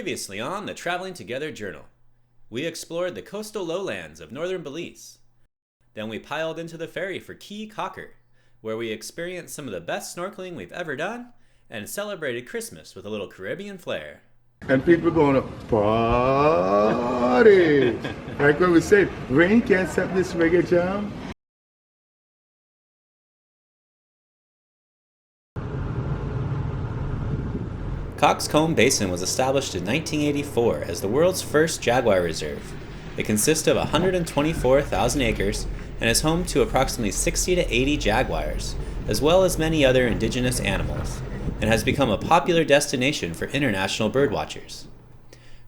Previously on the Traveling Together Journal, we explored the coastal lowlands of northern Belize. Then we piled into the ferry for Key Cocker, where we experienced some of the best snorkeling we've ever done and celebrated Christmas with a little Caribbean flair. And people going to party. Like what we said, rain can't stop this reggae jam. Coxcomb Basin was established in 1984 as the world's first jaguar reserve. It consists of 124,000 acres and is home to approximately 60 to 80 jaguars, as well as many other indigenous animals, and has become a popular destination for international birdwatchers.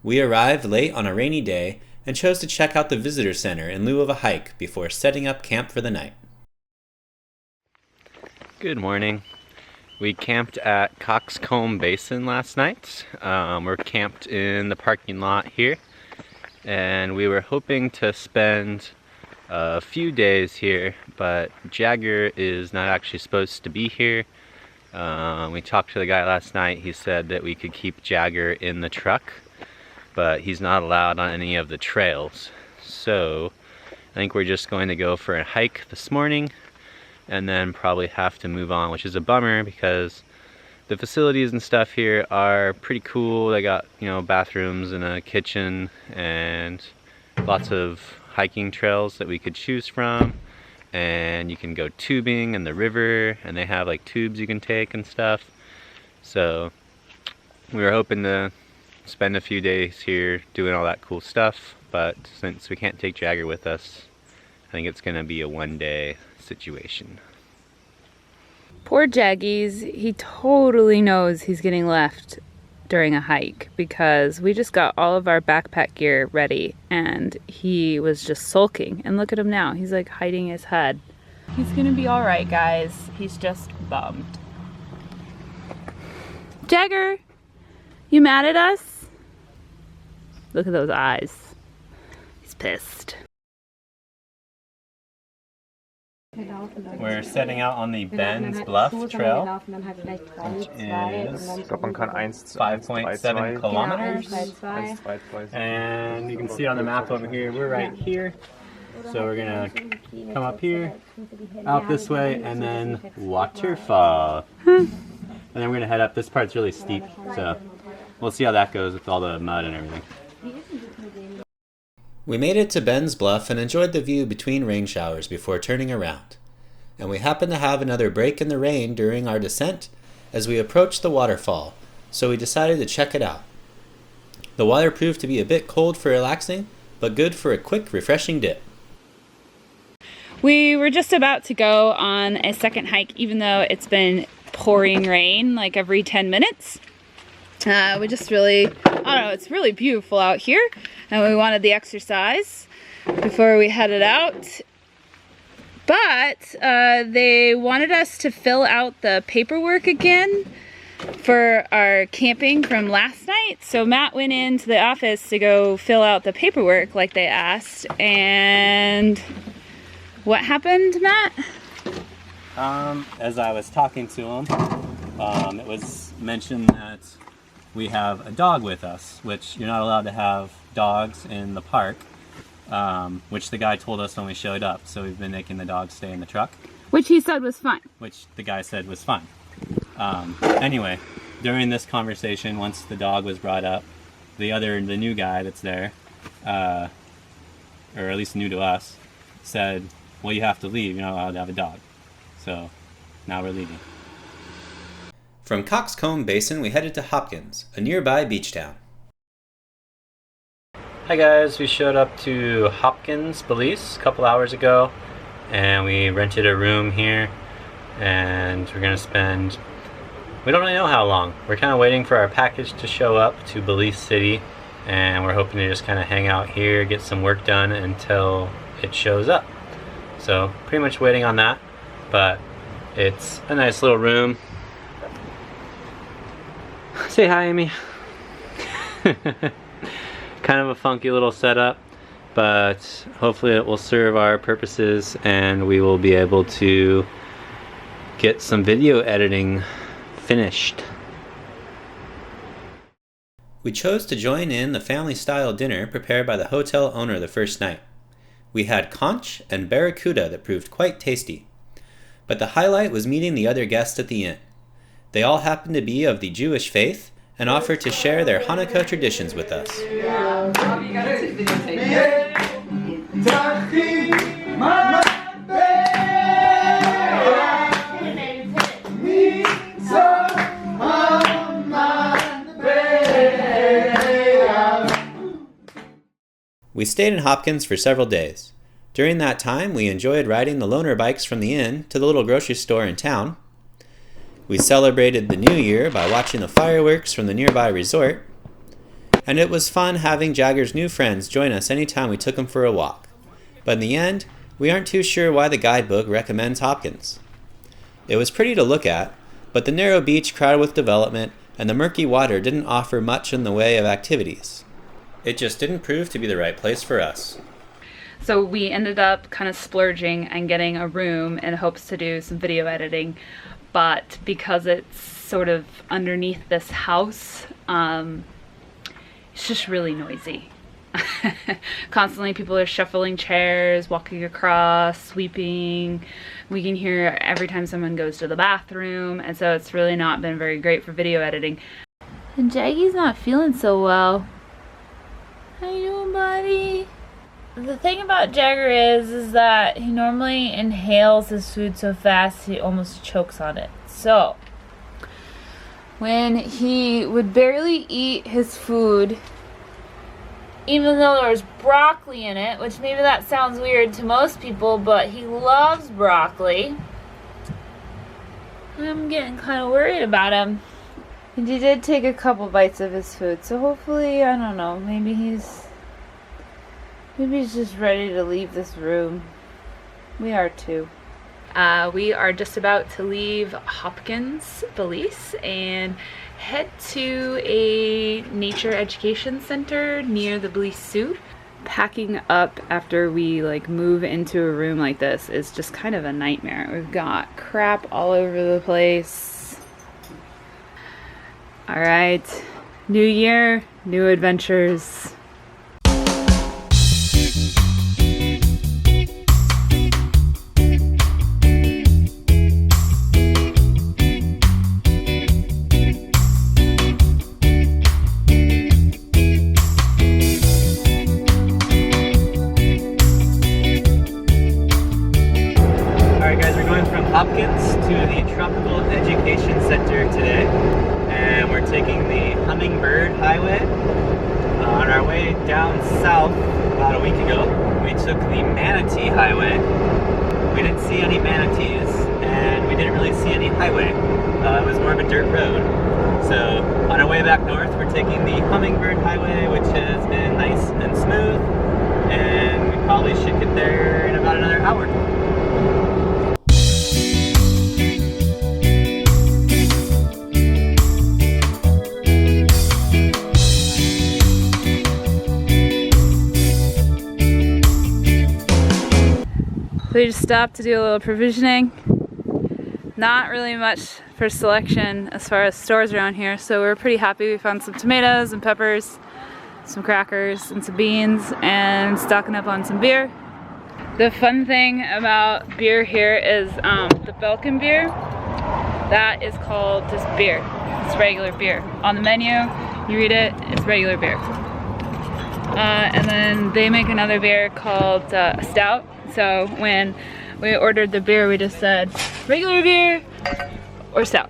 We arrived late on a rainy day and chose to check out the visitor center in lieu of a hike before setting up camp for the night. Good morning. We camped at Coxcomb Basin last night. We're camped in the parking lot here, and we were hoping to spend a few days here, but Jagger is not actually supposed to be here. We talked to the guy last night. He said that we could keep Jagger in the truck, but he's not allowed on any of the trails. So I think we're just going to go for a hike this morning and then probably have to move on, which is a bummer because the facilities and stuff here are pretty cool. They got, bathrooms and a kitchen and lots of hiking trails that we could choose from, and you can go tubing in the river, and they have like tubes you can take and stuff. So we were hoping to spend a few days here doing all that cool stuff, but since we can't take Jagger with us, I think it's gonna be a one-day situation. Poor Jaggies, he totally knows he's getting left during a hike because we just got all of our backpack gear ready and he was just sulking. And look at him now, he's like hiding his head. He's gonna be all right, guys. He's just bummed. Jagger, you mad at us? Look at those eyes. He's pissed. We're setting out on the Ben's Bluff Trail, which is 5.7 kilometers. And you can see on the map over here, we're right here. So we're gonna come up here, out this way, and then waterfall. And then we're gonna head up. This part's really steep, so we'll see how that goes with all the mud and everything. We made it to Ben's Bluff and enjoyed the view between rain showers before turning around. And we happened to have another break in the rain during our descent as we approached the waterfall, so we decided to check it out. The water proved to be a bit cold for relaxing, but good for a quick, refreshing dip. We were just about to go on a second hike, even though it's been pouring rain like every 10 minutes. We just really, it's really beautiful out here, and we wanted the exercise before we headed out. But they wanted us to fill out the paperwork again for our camping from last night. So Matt went into the office to go fill out the paperwork like they asked. And what happened, Matt? As I was talking to him, it was mentioned that we have a dog with us, which you're not allowed to have dogs in the park, which the guy told us when we showed up. So we've been making the dog stay in the truck. Which he said was fine. Which the guy said was fine. Anyway, during this conversation, once the dog was brought up, the new guy that's there, or at least new to us, said, well, you have to leave. You're not allowed to have a dog. So now we're leaving. From Coxcomb Basin, we headed to Hopkins, a nearby beach town. Hi guys, we showed up to Hopkins, Belize a couple hours ago, and we rented a room here, and we're gonna spend, we don't really know how long. We're kind of waiting for our package to show up to Belize City, and we're hoping to just kind of hang out here, get some work done until it shows up. So pretty much waiting on that, but it's a nice little room. Say hi, Amy. Kind of a funky little setup, but hopefully it will serve our purposes and we will be able to get some video editing finished. We chose to join in the family-style dinner prepared by the hotel owner the first night. We had conch and barracuda that proved quite tasty. But the highlight was meeting the other guests at the inn. They all happened to be of the Jewish faith and offered to share their Hanukkah traditions with us. We stayed in Hopkins for several days. During that time, we enjoyed riding the loaner bikes from the inn to the little grocery store in town. We celebrated the New Year by watching the fireworks from the nearby resort. And it was fun having Jagger's new friends join us anytime we took him for a walk. But in the end, we aren't too sure why the guidebook recommends Hopkins. It was pretty to look at, but the narrow beach crowded with development and the murky water didn't offer much in the way of activities. It just didn't prove to be the right place for us. So we ended up kind of splurging and getting a room in hopes to do some video editing, but because it's sort of underneath this house, it's just really noisy. Constantly people are shuffling chairs, walking across, sweeping. We can hear every time someone goes to the bathroom, and so it's really not been very great for video editing. And Jaggy's not feeling so well. How you doing, buddy? The thing about Jagger is that he normally inhales his food so fast he almost chokes on it. So when he would barely eat his food, even though there was broccoli in it, which maybe that sounds weird to most people, but he loves broccoli. I'm getting kind of worried about him. And he did take a couple bites of his food, so hopefully, I don't know, maybe he's just ready to leave this room. We are too. We are just about to leave Hopkins, Belize, and head to a nature education center near the Belize Zoo. Packing up after we move into a room like this is just kind of a nightmare. We've got crap all over the place. All right, new year, new adventures. Hopkins to the Tropical Education Center today, and we're taking the Hummingbird Highway. On our way down south about a week ago, we took the Manatee Highway. We didn't see any manatees, and we didn't really see any highway. It was more of a dirt road. So on our way back north, we're taking the Hummingbird Highway, which has been nice and smooth, and we probably should get there in about another hour. We just stopped to do a little provisioning. Not really much for selection as far as stores around here, so we're pretty happy. We found some tomatoes and peppers, some crackers and some beans, and stocking up on some beer. The fun thing about beer here is the Belkin beer. That is called just beer. It's regular beer. On the menu, you read it, it's regular beer. And then they make another beer called Stout. So when we ordered the beer, we just said regular beer or stout.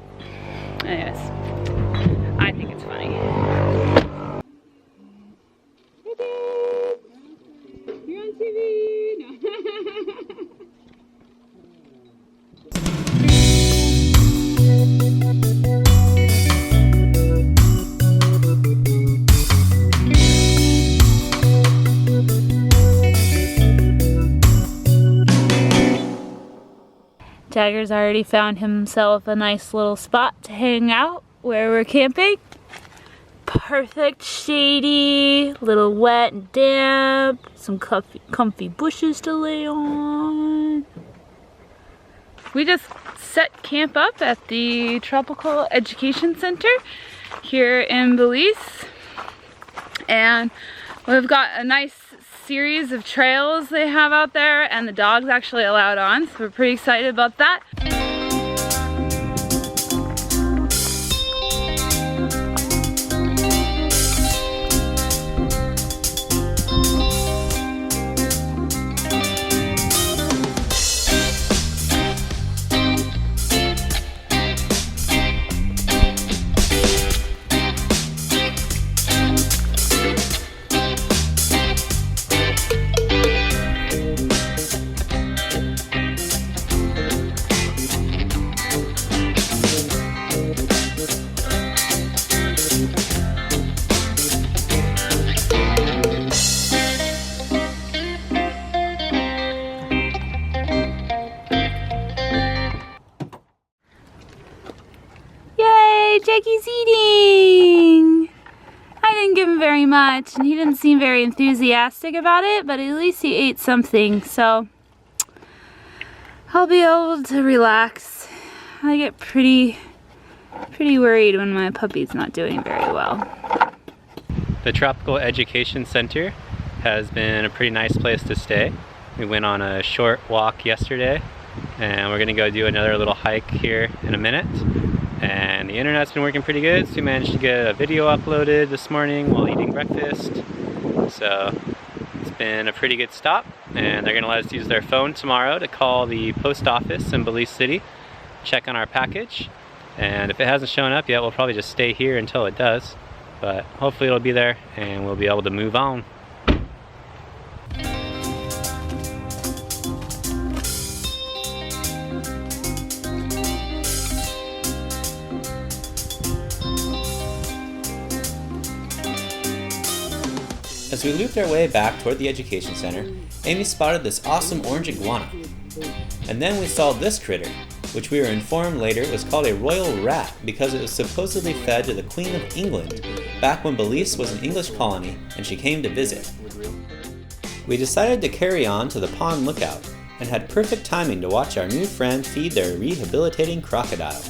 Anyways, I think it's funny. Hey babe, you're on TV. No. Jagger's already found himself a nice little spot to hang out where we're camping. Perfect, shady, little wet and damp, some comfy bushes to lay on. We just set camp up at the Tropical Education Center here in Belize. And we've got a nice series of trails they have out there, and the dog's actually allowed on, so we're pretty excited about that. Jackie's eating! I didn't give him very much, and he didn't seem very enthusiastic about it, but at least he ate something, so I'll be able to relax. I get pretty worried when my puppy's not doing very well. The Tropical Education Center has been a pretty nice place to stay. We went on a short walk yesterday, and we're gonna go do another little hike here in a minute. And the internet's been working pretty good, so we managed to get a video uploaded this morning while eating breakfast. So it's been a pretty good stop, and they're gonna let us use their phone tomorrow to call the post office in Belize City, check on our package. And if it hasn't shown up yet, we'll probably just stay here until it does. But hopefully it'll be there and we'll be able to move on. As we looped our way back toward the education center, Amy spotted this awesome orange iguana. And then we saw this critter, which we were informed later was called a royal rat because it was supposedly fed to the Queen of England back when Belize was an English colony and she came to visit. We decided to carry on to the pond lookout and had perfect timing to watch our new friend feed their rehabilitating crocodile.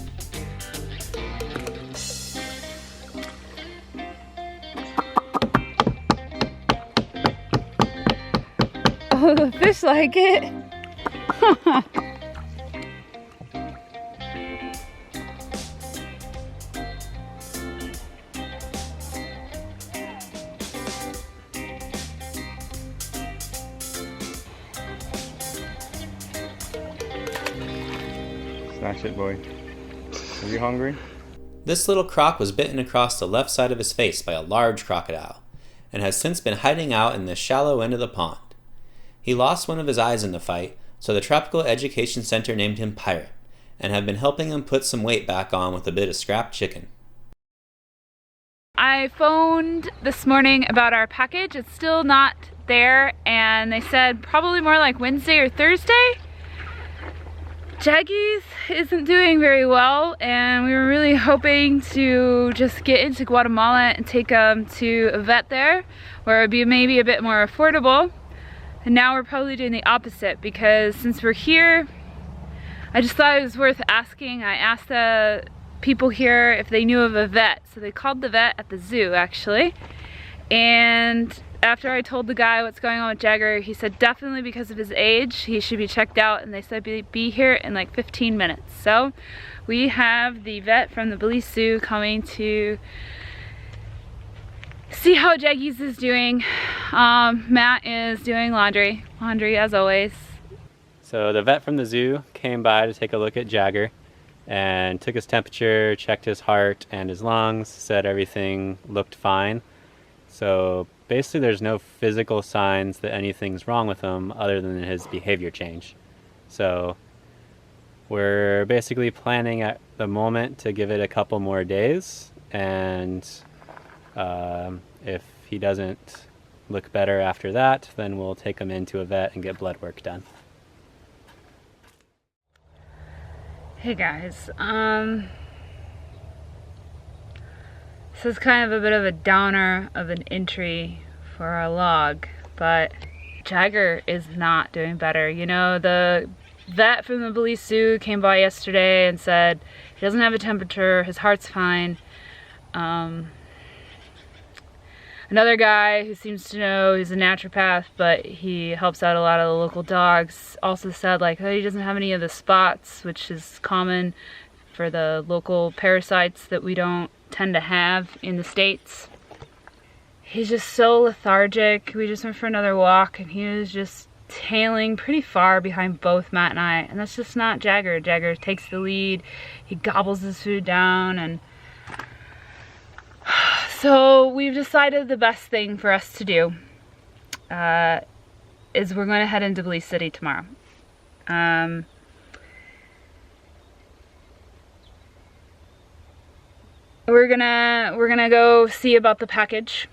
Oh, the fish like it. Snatch it, boy. Are you hungry? This little croc was bitten across the left side of his face by a large crocodile and has since been hiding out in the shallow end of the pond. He lost one of his eyes in the fight, so the Tropical Education Center named him Pirate, and have been helping him put some weight back on with a bit of scrapped chicken. I phoned this morning about our package. It's still not there, and they said probably more like Wednesday or Thursday. Jackie's isn't doing very well, and we were really hoping to just get into Guatemala and take him to a vet there, where it would be maybe a bit more affordable. And now we're probably doing the opposite, because since we're here, I just thought it was worth asking. I asked the people here if they knew of a vet. So they called the vet at the zoo, actually. And after I told the guy what's going on with Jagger, he said definitely because of his age, he should be checked out, and they said be here in like 15 minutes. So we have the vet from the Belize Zoo coming to see how Jackie's is doing. Matt is doing laundry as always. So the vet from the zoo came by to take a look at Jagger and took his temperature, checked his heart and his lungs, said everything looked fine. So basically there's no physical signs that anything's wrong with him other than his behavior change. So we're basically planning at the moment to give it a couple more days, and if he doesn't look better after that, then we'll take him into a vet and get blood work done. Hey guys, this is kind of a bit of a downer of an entry for our log, but Jagger is not doing better. You know, the vet from the Belize Zoo came by yesterday and said he doesn't have a temperature, his heart's fine. another guy who seems to know, he's a naturopath, but he helps out a lot of the local dogs, also said like, oh, he doesn't have any of the spots, which is common for the local parasites that we don't tend to have in the States. He's just so lethargic. We just went for another walk and he was just tailing pretty far behind both Matt and I, and that's just not Jagger. Jagger takes the lead, he gobbles his food down, and so we've decided the best thing for us to do is we're going to head into Belize City tomorrow. We're gonna go see about the package.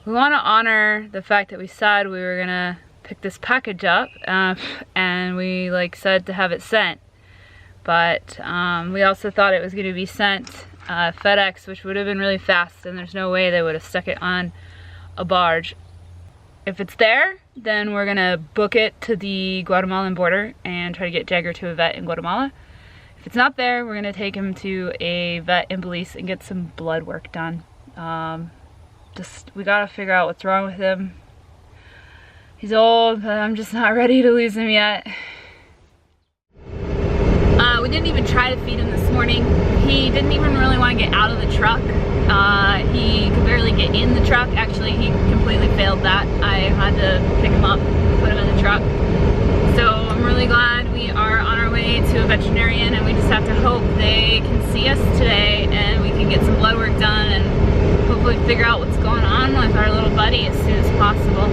We want to honor the fact that we said we were gonna pick this package up, and we like said to have it sent, but we also thought it was going to be sent FedEx, which would have been really fast, and there's no way they would have stuck it on a barge. If it's there, then we're gonna book it to the Guatemalan border and try to get Jagger to a vet in Guatemala. If it's not there, we're gonna take him to a vet in Belize and get some blood work done. We gotta figure out what's wrong with him. He's old, but I'm just not ready to lose him yet. We didn't even try to feed him this morning. He didn't even really want to get out of the truck. He could barely get in the truck. Actually, he completely failed that. I had to pick him up, put him in the truck. So I'm really glad we are on our way to a veterinarian, and we just have to hope they can see us today and we can get some blood work done and hopefully figure out what's going on with our little buddy as soon as possible.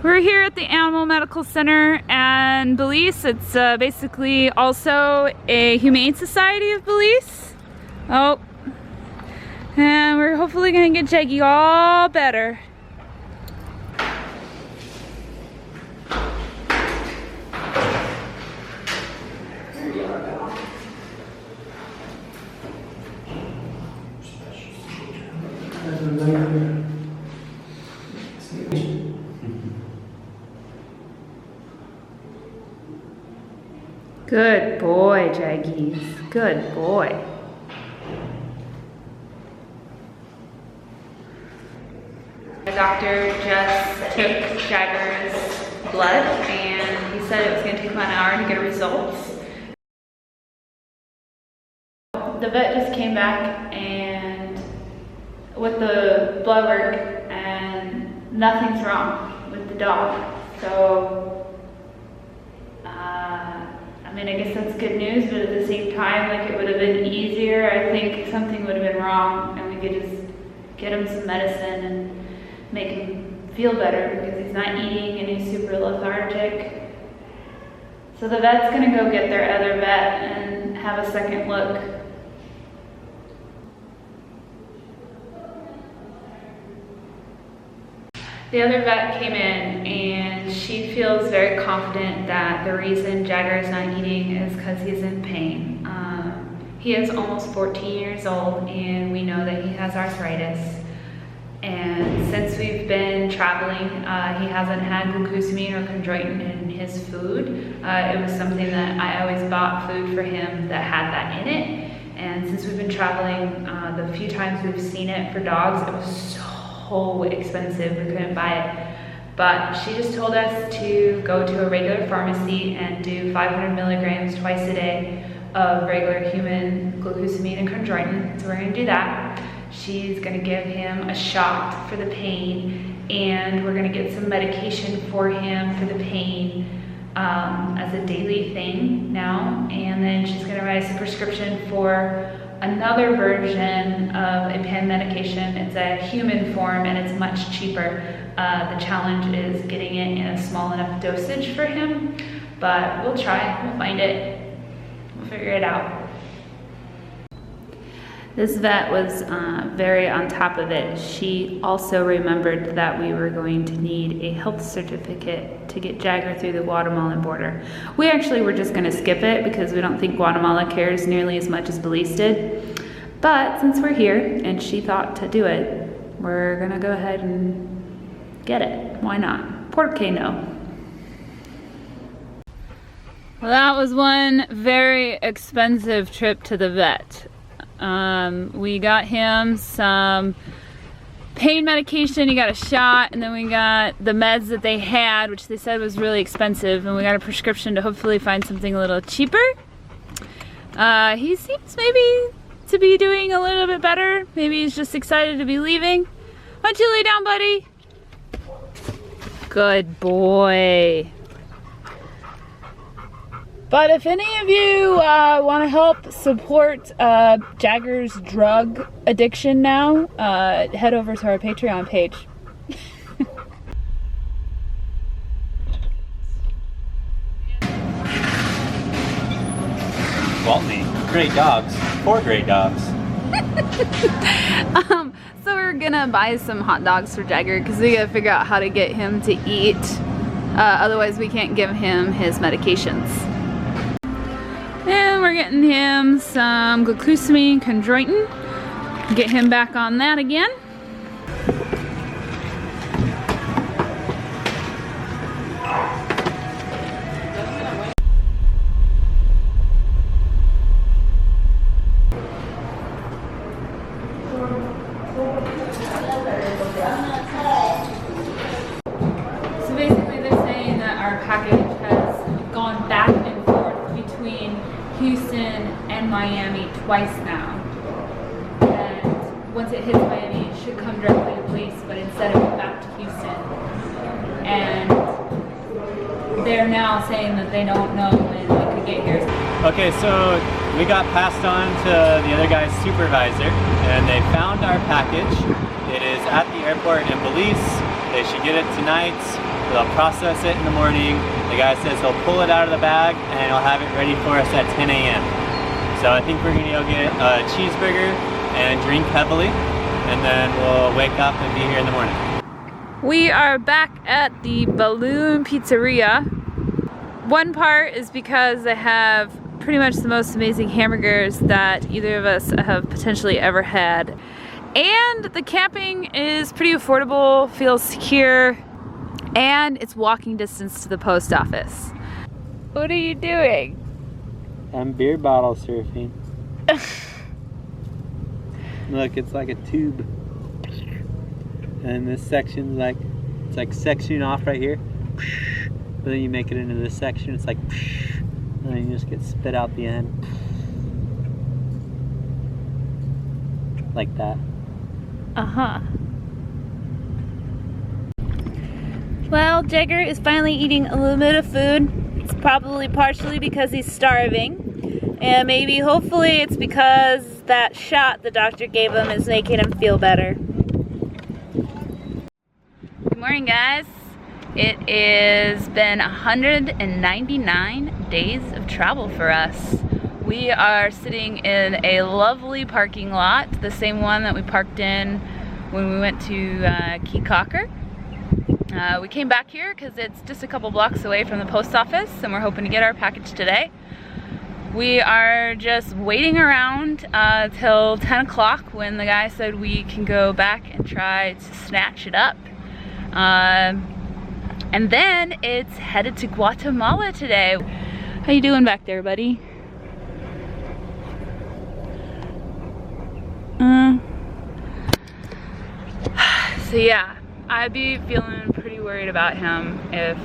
We're here at the Animal Medical Center in Belize. It's basically also a Humane Society of Belize. Oh, and we're hopefully gonna get Jaggy all better. Good boy, Jaggies. Good boy. The doctor just took Jagger's blood and he said it was going to take about an hour to get results. The vet just came back and with the blood work and nothing's wrong with the dog. So I mean, I guess that's good news, but at the same time, like, it would have been easier. I think something would have been wrong and we could just get him some medicine and make him feel better because he's not eating and he's super lethargic. So the vet's gonna go get their other vet and have a second look. The other vet came in and she feels very confident that the reason Jagger is not eating is because he's in pain. He is almost 14 years old and we know that he has arthritis. And since we've been traveling, he hasn't had glucosamine or chondroitin in his food. It was something that I always bought food for him that had that in it. And since we've been traveling, the few times we've seen it for dogs, it was so expensive, we couldn't buy it. But she just told us to go to a regular pharmacy and do 500 milligrams twice a day of regular human glucosamine and chondroitin. So we're gonna do that. She's gonna give him a shot for the pain, and we're gonna get some medication for him for the pain as a daily thing now. And then she's gonna write us a prescription for another version of a pen medication. It's a human form and it's much cheaper. The challenge is getting it in a small enough dosage for him, but we'll try, we'll find it, we'll figure it out. This vet was very on top of it. She also remembered that we were going to need a health certificate to get Jagger through the Guatemalan border. We actually were just gonna skip it because we don't think Guatemala cares nearly as much as Belize did. But since we're here and she thought to do it, we're gonna go ahead and get it. Why not? ¿Por qué no? Well, that was one very expensive trip to the vet. We got him some pain medication, he got a shot, and then we got the meds that they had, which they said was really expensive, and we got a prescription to hopefully find something a little cheaper. He seems maybe to be doing a little bit better. Maybe he's just excited to be leaving. Why don't you lay down, buddy? Good boy. But if any of you want to help support Jagger's drug addiction now, head over to our Patreon page. Waltney, great dogs. 4 great dogs. So we're gonna buy some hot dogs for Jagger because we gotta figure out how to get him to eat. Otherwise we can't give him his medications. And we're getting him some glucosamine chondroitin. Get him back on that again. So basically they're saying that our package has gone back and forth between Houston and Miami twice now. And once it hits Miami, it should come directly to Belize, but instead it went back to Houston. And they're now saying that they don't know when we could get here. Okay, so we got passed on to the other guy's supervisor, and they found our package. It is at the airport in Belize. They should get it tonight. They'll process it in the morning. The guy says he'll pull it out of the bag and he'll have it ready for us at 10 a.m. So I think we're gonna go get a cheeseburger and drink heavily, and then we'll wake up and be here in the morning. We are back at the Balloon Pizzeria. One part is because they have pretty much the most amazing hamburgers that either of us have potentially ever had. And the camping is pretty affordable, feels secure, and it's walking distance to the post office. What are you doing? I'm beer bottle surfing. Look, it's like a tube. And this section's like, it's like sectioning off right here. But then you make it into this section, it's like, and then you just get spit out the end. Like that. Uh-huh. Well, Jagger is finally eating a little bit of food. It's probably partially because he's starving. And maybe, hopefully, it's because that shot the doctor gave him is making him feel better. Good morning, guys. It has been 199 days of travel for us. We are sitting in a lovely parking lot, the same one that we parked in when we went to Key Cocker. We came back here because it's just a couple blocks away from the post office, and we're hoping to get our package today. We are just waiting around till 10 o'clock when the guy said we can go back and try to snatch it up. And then it's headed to Guatemala today. How you doing back there, buddy? So yeah, I'd be feeling pretty worried about him if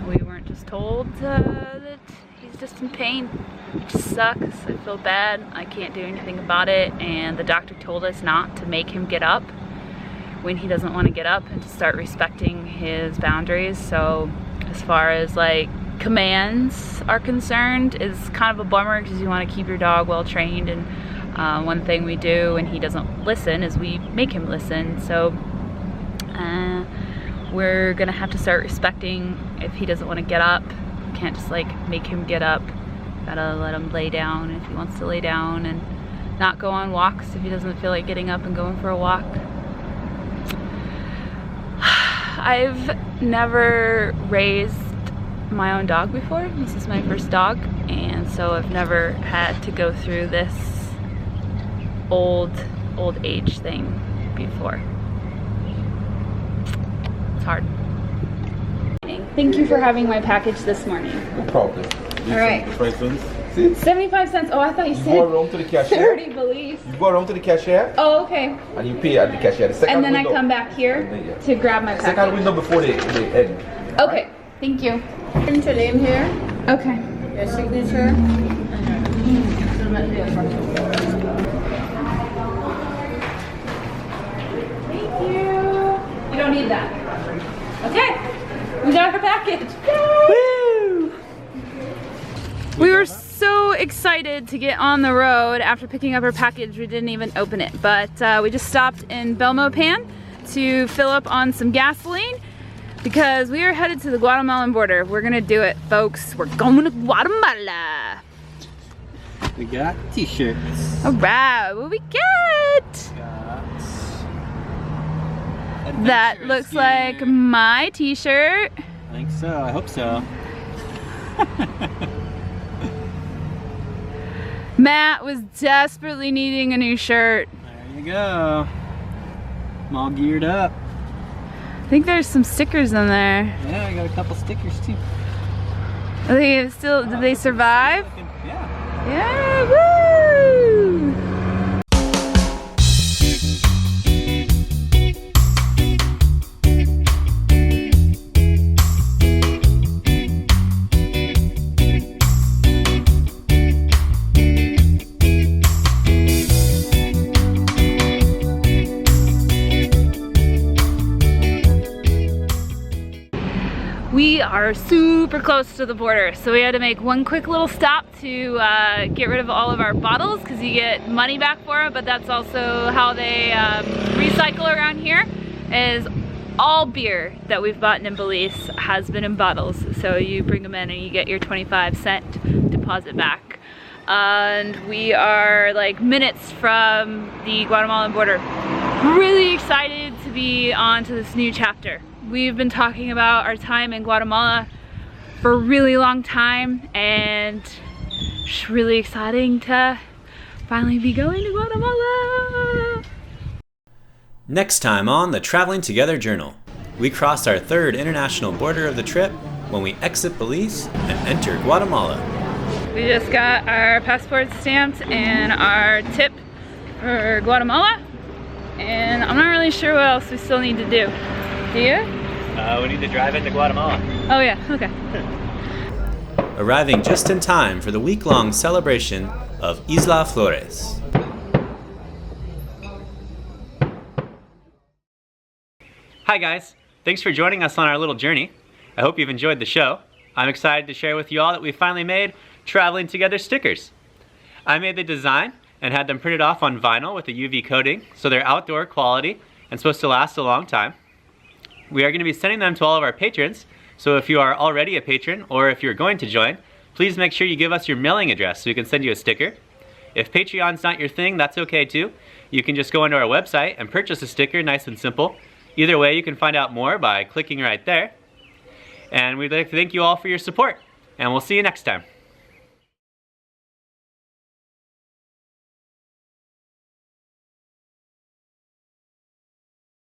we weren't just told that he's just in pain. It just sucks. I feel bad. I can't do anything about it, and the doctor told us not to make him get up when he doesn't want to get up and to start respecting his boundaries. So as far as like commands are concerned, is kind of a bummer because you want to keep your dog well trained, and one thing we do when he doesn't listen is we make him listen. So we're gonna have to start respecting if he doesn't want to get up. We can't just like make him get up. Gotta let him lay down if he wants to lay down, and not go on walks if he doesn't feel like getting up and going for a walk. I've never raised my own dog before. This is my first dog, and so I've never had to go through this old age thing before. It's hard. Thank you for having my package this morning. No problem. All right. 5 cents. 75 cents. Oh, I thought you You said go around to the cashier. 30 Belize. You go around to the cashier Oh, okay. and you pay at the cashier. The second And then window. I come back here to grab my Second package. window before the end. Okay, thank you. Print your name here, Okay. your signature. Thank you. You don't need that. Okay, we got our package. Woo! We were so excited to get on the road after picking up our package. We didn't even open it, but we just stopped in Belmopan to fill up on some gasoline because we are headed to the Guatemalan border. We're gonna do it, folks. We're going to Guatemala. We got t-shirts. All right, what we get? That looks like my t-shirt. I think so. I hope so. Matt was desperately needing a new shirt. There you go. I'm all geared up. I think there's some stickers in there. Yeah, I got a couple stickers too. Are they still, did they survive? Yeah. Yeah, woo! We are super close to the border, so we had to make one quick little stop to get rid of all of our bottles because you get money back for it, but that's also how they recycle around here, is all beer that we've bought in Belize has been in bottles. So you bring them in and you get your 25-cent deposit back. And we are like minutes from the Guatemalan border. Really excited to be on to this new chapter. We've been talking about our time in Guatemala for a really long time, and it's really exciting to finally be going to Guatemala. Next time on the Traveling Together Journal, we cross our third international border of the trip when we exit Belize and enter Guatemala. We just got our passports stamped and our tip for Guatemala, and I'm not really sure what else we still need to do. Do you? We need to drive into Guatemala. Oh yeah, okay. Arriving just in time for the week-long celebration of Isla Flores. Hi guys, thanks for joining us on our little journey. I hope you've enjoyed the show. I'm excited to share with you all that we finally made Traveling Together stickers. I made the design and had them printed off on vinyl with a UV coating, so they're outdoor quality and supposed to last a long time. We are going to be sending them to all of our patrons, so if you are already a patron or if you're going to join, please make sure you give us your mailing address so we can send you a sticker. If Patreon's not your thing, that's okay too. You can just go onto our website and purchase a sticker, nice and simple. Either way, you can find out more by clicking right there. And we'd like to thank you all for your support, and we'll see you next time.